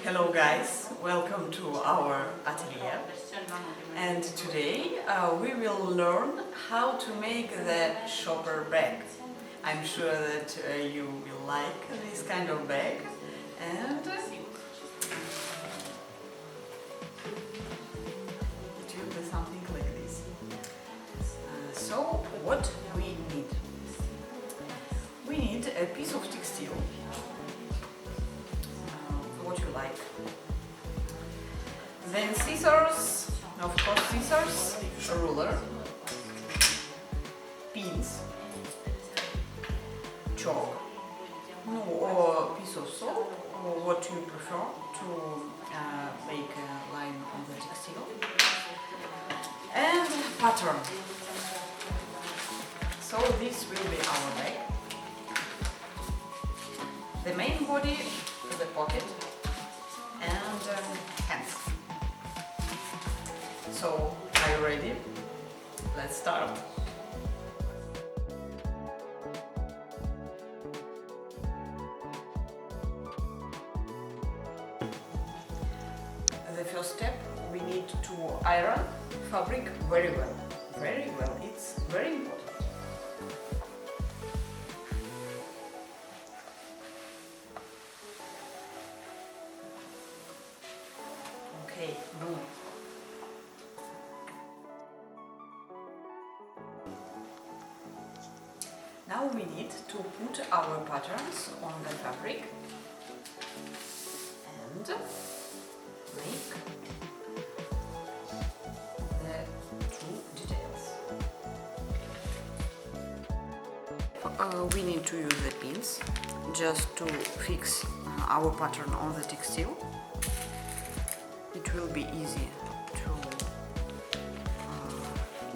Hello guys, welcome to our atelier, and today we will learn how to make the shopper bag. I'm sure that you will like this kind of bag, and it will be something like this. So what we need? We need a piece of textile, what you like. Then scissors, of course scissors, a ruler, pins, chalk, or piece of soap, or what you prefer to make a line on the textile, and pattern. So this will be our bag. The main body, the pocket, and hands. So, are you ready? Let's start. The first step, we need to iron fabric very well. Very well, it's very important. Okay, good. Now we need to put our patterns on the fabric and make the two details. We need to use the pins just to fix our pattern on the textile. It will be easy to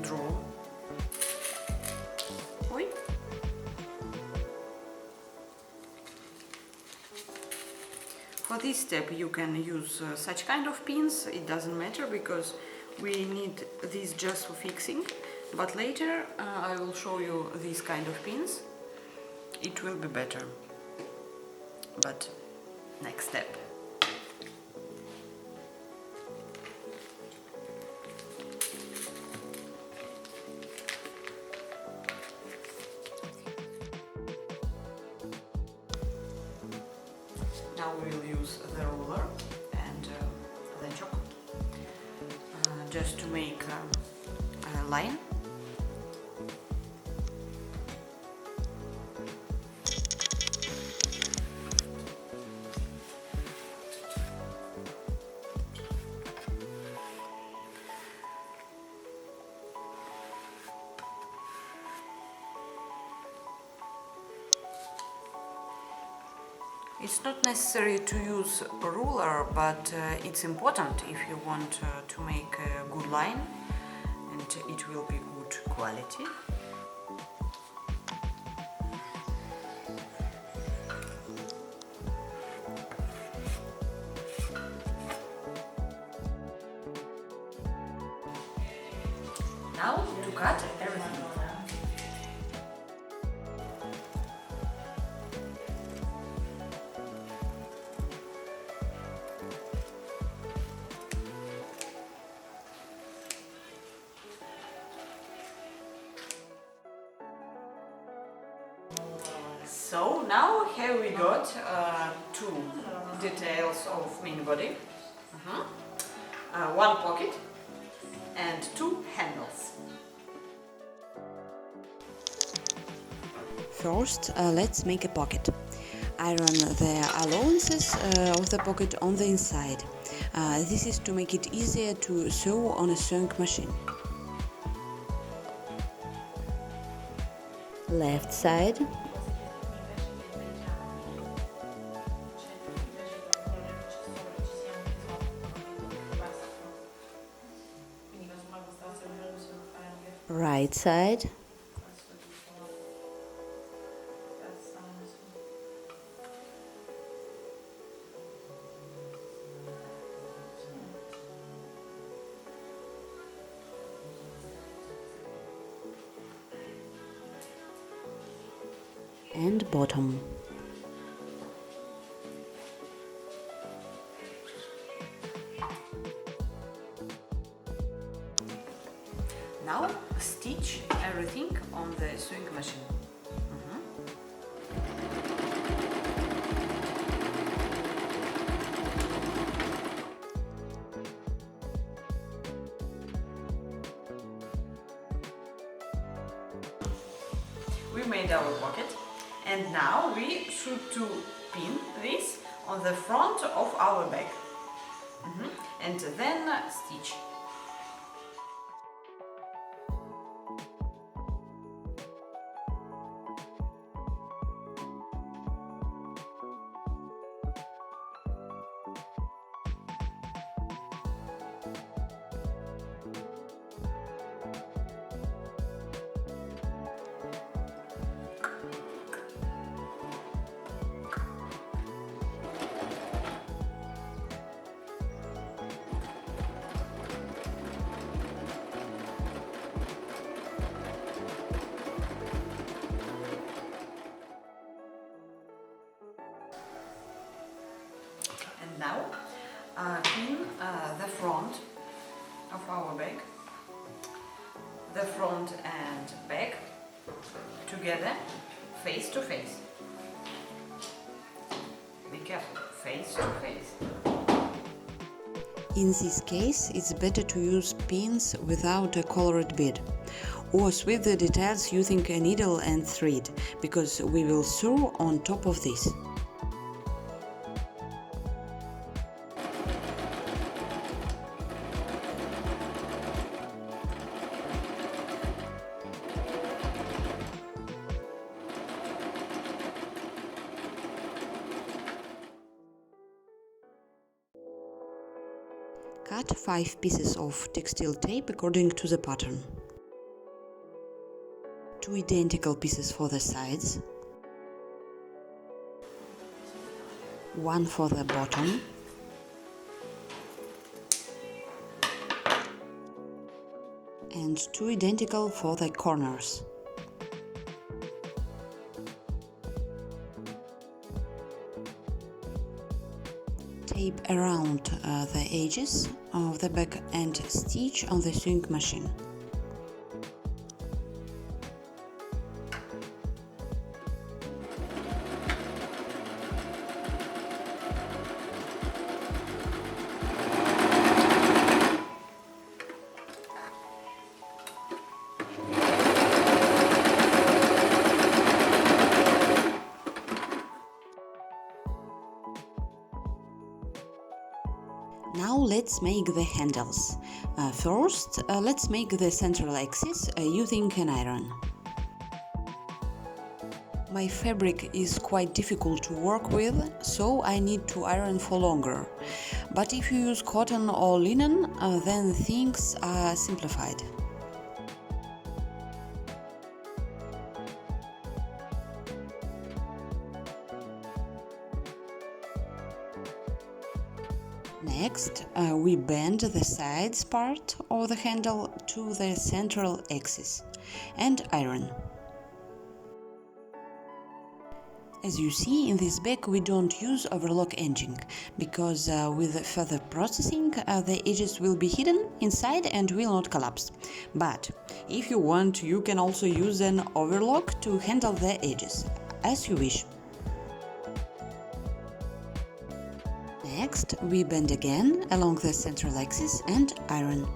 draw. Oi. For this step you can use such kind of pins, it doesn't matter because we need these just for fixing, but later I will show you these kind of pins. It will be better, but next step. Now we will use the ruler and the chalk just to make a line. It's not necessary to use a ruler, but it's important if you want to make a good line and it will be good quality. Now to cut everything. So now here we got two details of main body, one pocket and two handles. First, let's make a pocket. Iron the allowances of the pocket on the inside. This is to make it easier to sew on a sewing machine. Left side. Right side. And bottom. we made our pocket, and now we should to pin this on the front of our bag. And then stitch. And now pin the front of our bag, the front and back together, face to face. Be careful, face to face. In this case, it's better to use pins without a colored bead, or sweep the details using a needle and thread, because we will sew on top of this. Cut 5 pieces of textile tape according to the pattern. 2 identical pieces for the sides, 1 for the bottom, and 2 identical for the corners. Tape around the edges of the bag and stitch on the sewing machine. Now let's make the handles. First, let's make the central axis using an iron. My fabric is quite difficult to work with, so I need to iron for longer. But if you use cotton or linen, then things are simplified. Next, we bend the sides part of the handle to the central axis and iron. As you see, in this bag we don't use overlock edging, because with further processing the edges will be hidden inside and will not collapse. But if you want, you can also use an overlock to handle the edges, as you wish. Next, we bend again along the central axis and iron.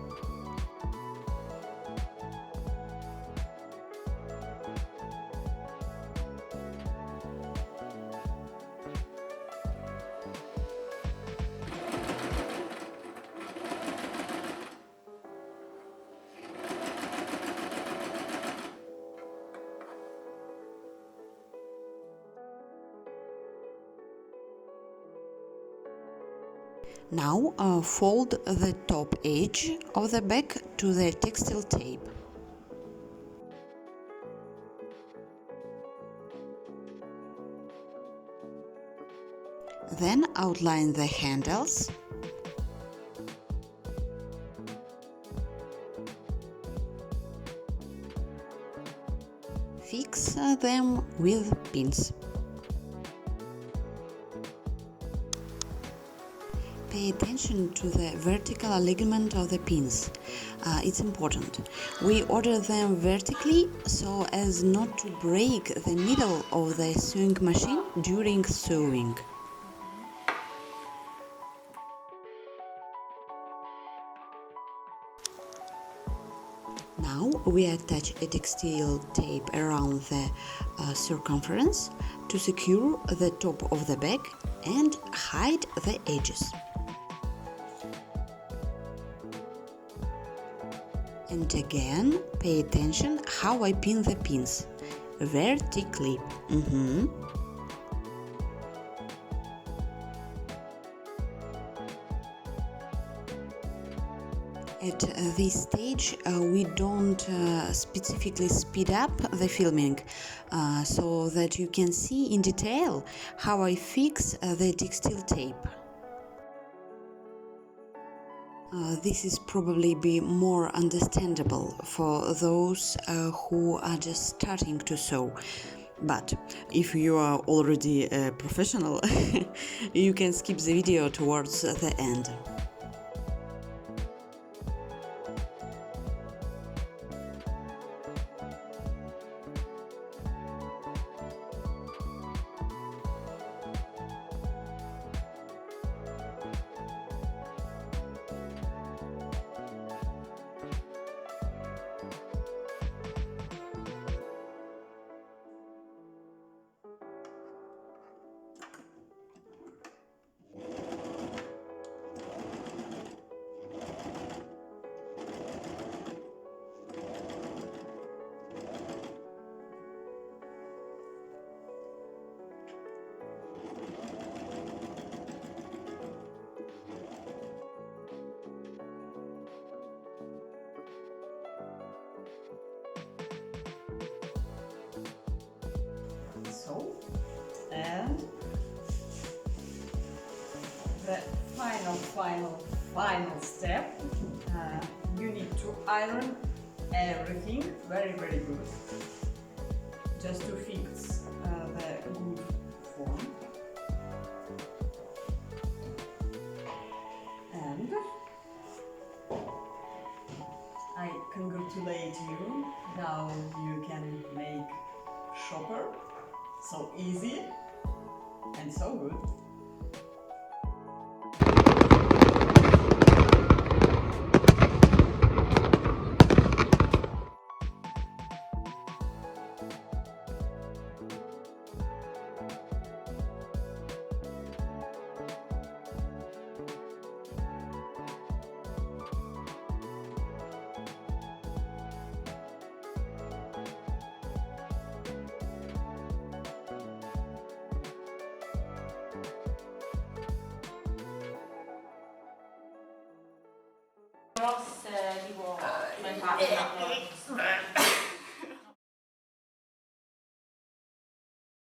Now fold the top edge of the bag to the textile tape. Then outline the handles. Fix them with pins. Pay attention to the vertical alignment of the pins. It's important. We order them vertically so as not to break the needle of the sewing machine during sewing. Now we attach a textile tape around the circumference to secure the top of the bag and hide the edges. And again, pay attention how I pin the pins. Vertically. At this stage, we don't specifically speed up the filming so that you can see in detail how I fix the textile tape. This is probably be more understandable for those who are just starting to sew. But if you are already a professional, you can skip the video towards the end. And the final step, you need to iron everything very good, just to fix the good form. And I congratulate you, now you can make shopper. So easy and so good. Ross tipo come fa?